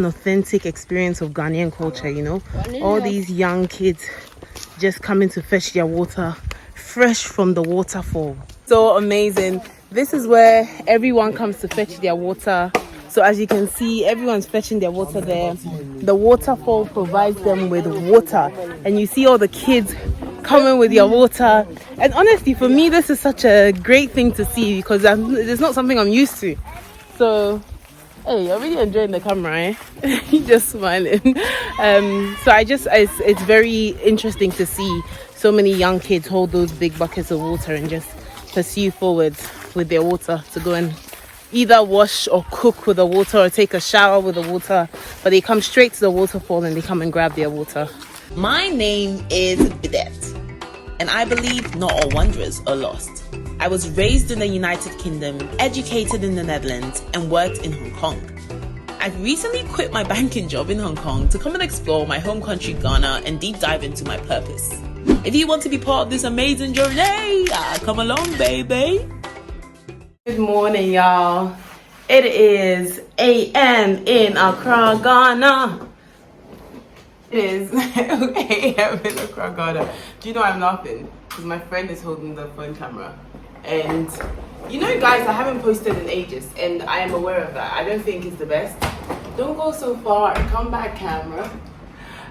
An authentic experience of Ghanaian culture, you know. All these young kids just coming to fetch their water fresh from the waterfall. So amazing. This is where everyone comes to fetch their water. So as you can see, everyone's fetching their water there. The waterfall provides them with water, and you see all the kids coming with your water. And honestly, for me, this is such a great thing to see because it's not something I'm used to. So hey, you're really enjoying the camera, eh? You're just smiling. So it's very interesting to see so many young kids hold those big buckets of water and just pursue forward with their water to go and either wash or cook with the water or take a shower with the water. But they come straight to the waterfall and they come and grab their water. My name is Bidette, and I believe not all wanderers are lost. I was raised in the United Kingdom, educated in the Netherlands, and worked in Hong Kong. I've recently quit my banking job in Hong Kong to come and explore my home country Ghana and deep dive into my purpose. If you want to be part of this amazing journey, come along, baby. Good morning, y'all. It is AM in Accra, Ghana. It is AM in Accra, Ghana. Do you know I'm laughing? Because my friend is holding the phone camera. And you know, guys, I haven't posted in ages, and I am aware of that. I don't think it's the best. Don't go so far. Come back, camera.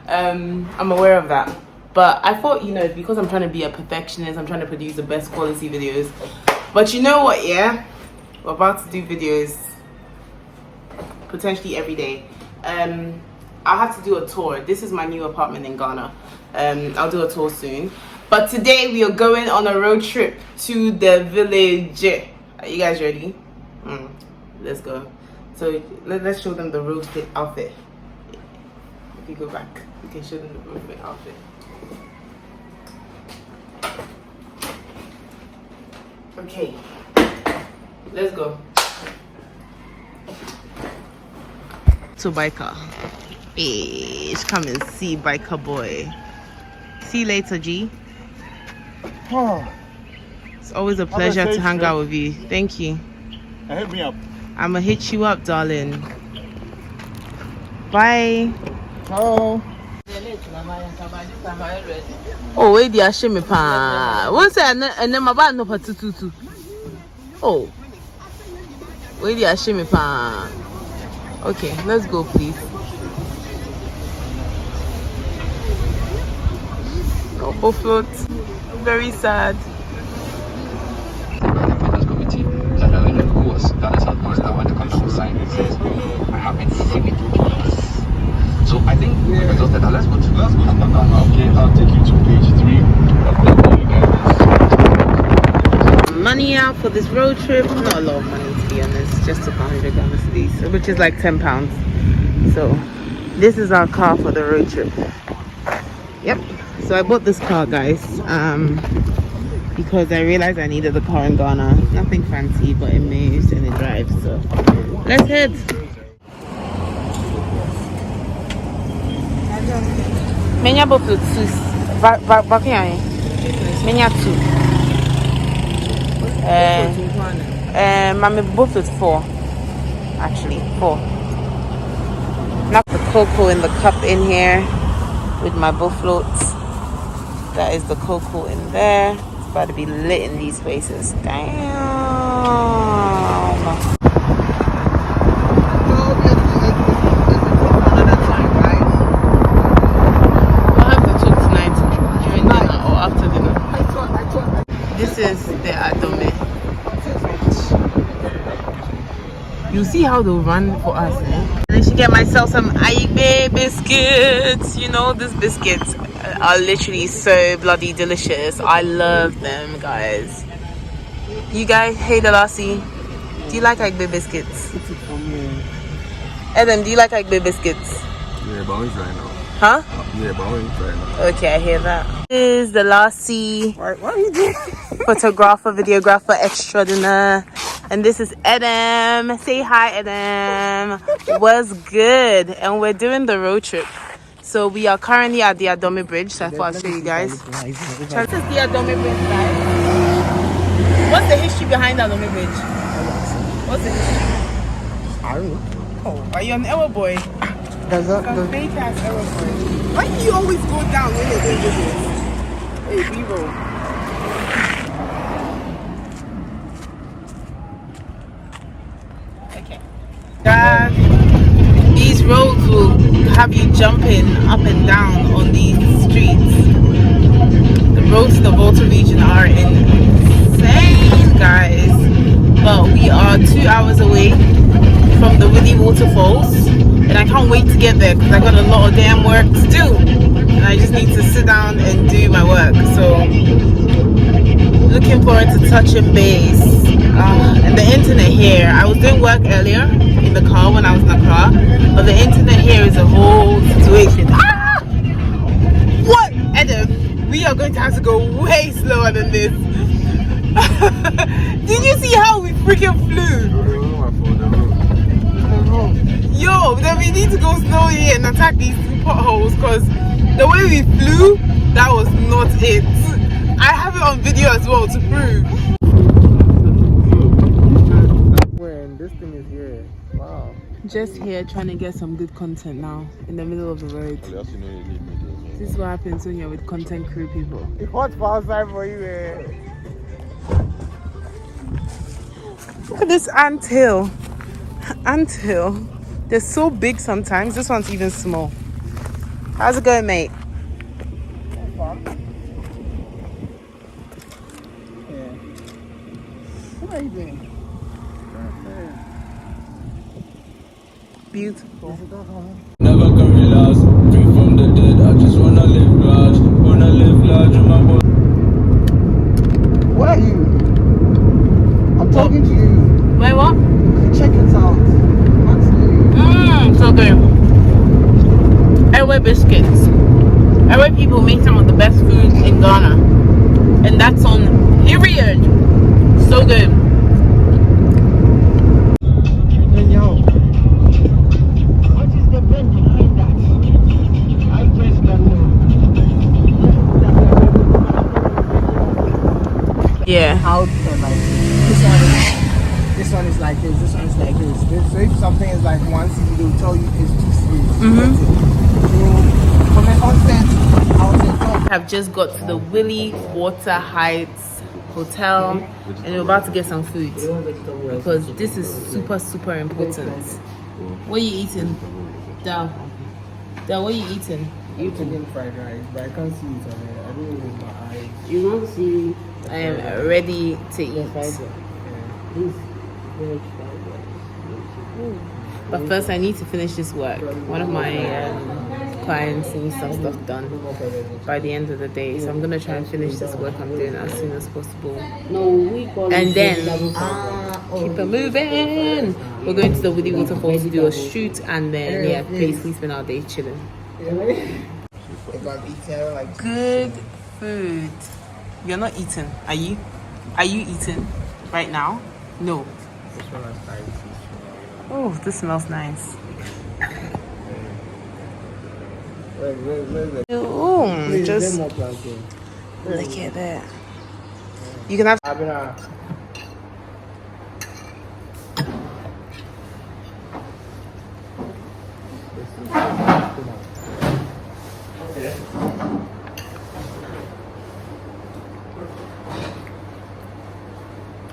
I'm aware of that. But I thought, you know, because I'm trying to be a perfectionist, I'm trying to produce the best quality videos. But you know what, yeah? We're about to do videos potentially every day. I'll have to do a tour. This is my new apartment in Ghana. I'll do a tour soon. But today we are going on a road trip to the village. Are you guys ready? Let's go. So let's show them the road fit outfit. If you go back, you can show them the road fit outfit. Okay, let's go. To biker. Hey, come and see biker boy. See you later, G. Oh, it's always a pleasure to hang out with you. Thank you. Hit me up. I'ma hit you up, darling. Bye. Oh. Oh, wait, the ashimi pa. What's that? And then my bad no patutu. Oh, wait, the ashimi pa. Okay, let's go, please. No float. Very sad. So I think we've exhausted that. Let's go to okay, I'll take you to page 3. Money out for this road trip. Not a lot of money, to be honest. Just a 100 Ghana cedis, which is like £10. So this is our car for the road trip. Yep. So I bought this car, guys, because I realized I needed a car in Ghana. Nothing fancy, but it moves and it drives. So let's head. Menya bofut sus bakian. Menya 2. Mami bofut 4. Actually 4. Knock the cocoa in the cup in here with my buffaloes. That is the cocoa in there. It's about to be lit in these places. Damn. This is the Adome. You see how they'll run for us, eh? And I should get myself some Aibe biscuits. You know, these biscuits are literally so bloody delicious. I love them, guys. You guys, hey Dalasi, do you like Aibe biscuits? Adam, do you like Aibe biscuits? Yeah, but I'm trying now. Huh? Yeah, but I'm trying now. Okay, I hear that. This is the Lassie. What are you doing? Photographer, videographer extraordinaire. And this is Adam. Say hi, Adam. What's good? And we're doing the road trip. So we are currently at the Adome Bridge. So I thought I'd show you guys. This is the Adome Bridge, guys. What's the history behind Adome Bridge? What's the history? I don't know. Oh, are you an Ewa boy? Does that? Some fake ass aeroplane. Why do you always go down when you're doing videos? Hey, B-roll. Okay. These roads will have you jumping up and down on these streets. The roads to the Volta region are insane, guys. But we are 2 hours away from the Willy waterfalls, and I can't wait to get there because I got a lot of damn work to do, and I just need to sit down and do my work. So looking forward to touching base. And the internet here, I was doing work earlier in the car when I was in Accra, but the internet here is a whole situation. What? Adam, we are going to have to go way slower than this. Did you see how we freaking flew? Yo, then we need to go slowly and attack these two potholes, because the way we flew, that was not it. I have it on video as well to prove. When this thing is here. Wow. Just here trying to get some good content now in the middle of the road. This is what happens when you're with content crew people. It's hot for outside for you, eh? Look at this anthill. Anthill. They're so big sometimes. This one's even small. How's it going, mate? What are you doing? Beautiful. Never can relax, drink from the dead. I just wanna live large in my body. Where are you? I'm talking to you. Wait, what? Check it out. So good. Airway biscuits. Airway people make some of the best food in Ghana. And that's on period. So good. Yeah. How like this one is like this one is like this. So if something is like 1 city, they'll tell you it's 2 cities. So from the onset, I was in top. Have just got to the Willy Water Heights Hotel, and we're about to get some food because this is super important. What are you eating? Dal, what are you eating? I'm eating fried rice, but I can't see it on there. I don't know with my eyes. You won't see. I am ready to eat. But first I need to finish this work. One of my clients needs some stuff done by the end of the day, so I'm gonna try and finish this work I'm doing as soon as possible. And then keep it moving. We're going to the Willy waterfall to do a shoot, and then basically spend our day chilling. Good food. You're not eating, are you? Are you eating right now? No. Oh, this smells nice. Oh, just look at that. You can have.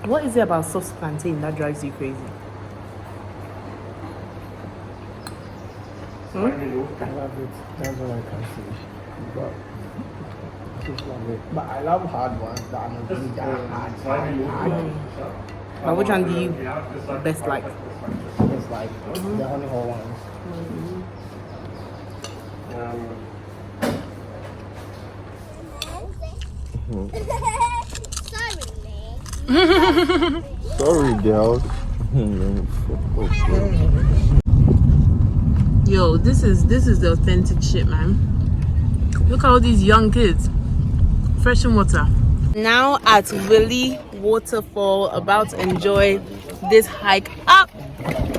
What is it about soft plantain that drives you crazy? I love it. That's all I can say. But just love it. But I love hard ones that are not really that hard. But which one do you best like? It's like the honey hole ones. Sorry, girls. Yo, this is the authentic shit, man. Look at all these young kids, fresh in water. Now at Willy Waterfall, about to enjoy this hike up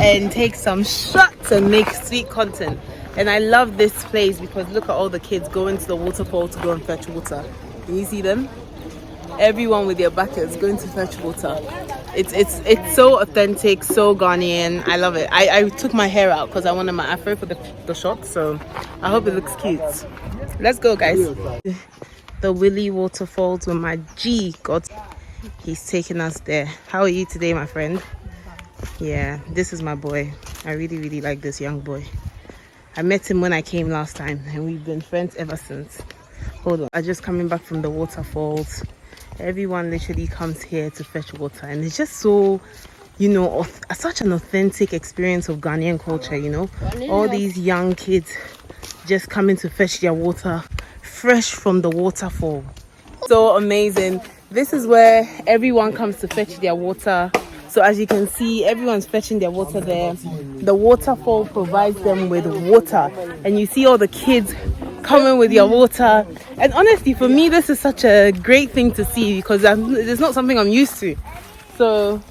and take some shots and make sweet content. And I love this place because look at all the kids going to the waterfall to go and fetch water. Can you see them? Everyone with their buckets going to fetch water. It's so authentic, so Ghanaian. I love it. I took my hair out because I wanted my afro for the shot, so I hope it looks cute. Let's go, guys. The Willy waterfalls with my G. God, he's taking us there. How are you today, my friend? Yeah, this is my boy. I really like this young boy. I met him when I came last time and we've been friends ever since. Hold on, I'm just coming back from the waterfalls. Everyone literally comes here to fetch water, and it's just so, you know, such an authentic experience of Ghanaian culture, you know. All these young kids just coming to fetch their water fresh from the waterfall. So amazing. This is where everyone comes to fetch their water. So as you can see, everyone's fetching their water there. The waterfall provides them with water, and you see all the kids coming with your water. And honestly, for me, this is such a great thing to see because it's not something I'm used to. So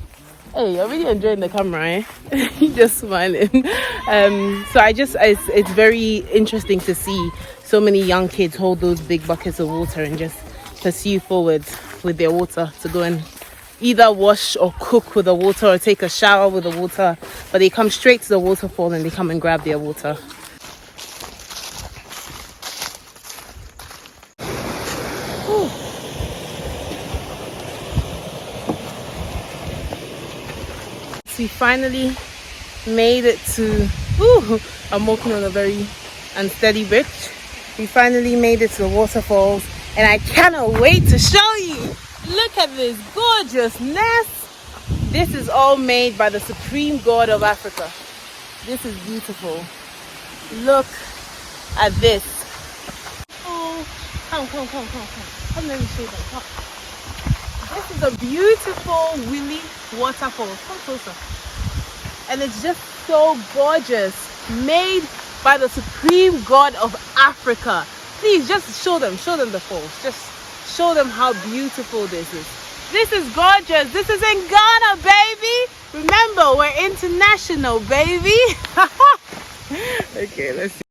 hey, you're really enjoying the camera, eh? You're just smiling. So it's very interesting to see so many young kids hold those big buckets of water and just pursue forward with their water to go and either wash or cook with the water or take a shower with the water. But they come straight to the waterfall and they come and grab their water. We finally made it to, I'm walking on a very unsteady bridge. We finally made it to the waterfalls, and I cannot wait to show you. Look at this gorgeousness. This is all made by the supreme god of Africa. This is beautiful. Look at this. Oh, come. Come, let me show you that. Come. This is a beautiful Willy waterfall. Come closer. And it's just so gorgeous. Made by the supreme god of Africa. Please just show them the falls. Just show them how beautiful this is. This is gorgeous. This is in Ghana, baby. Remember, we're international, baby. Okay, let's see.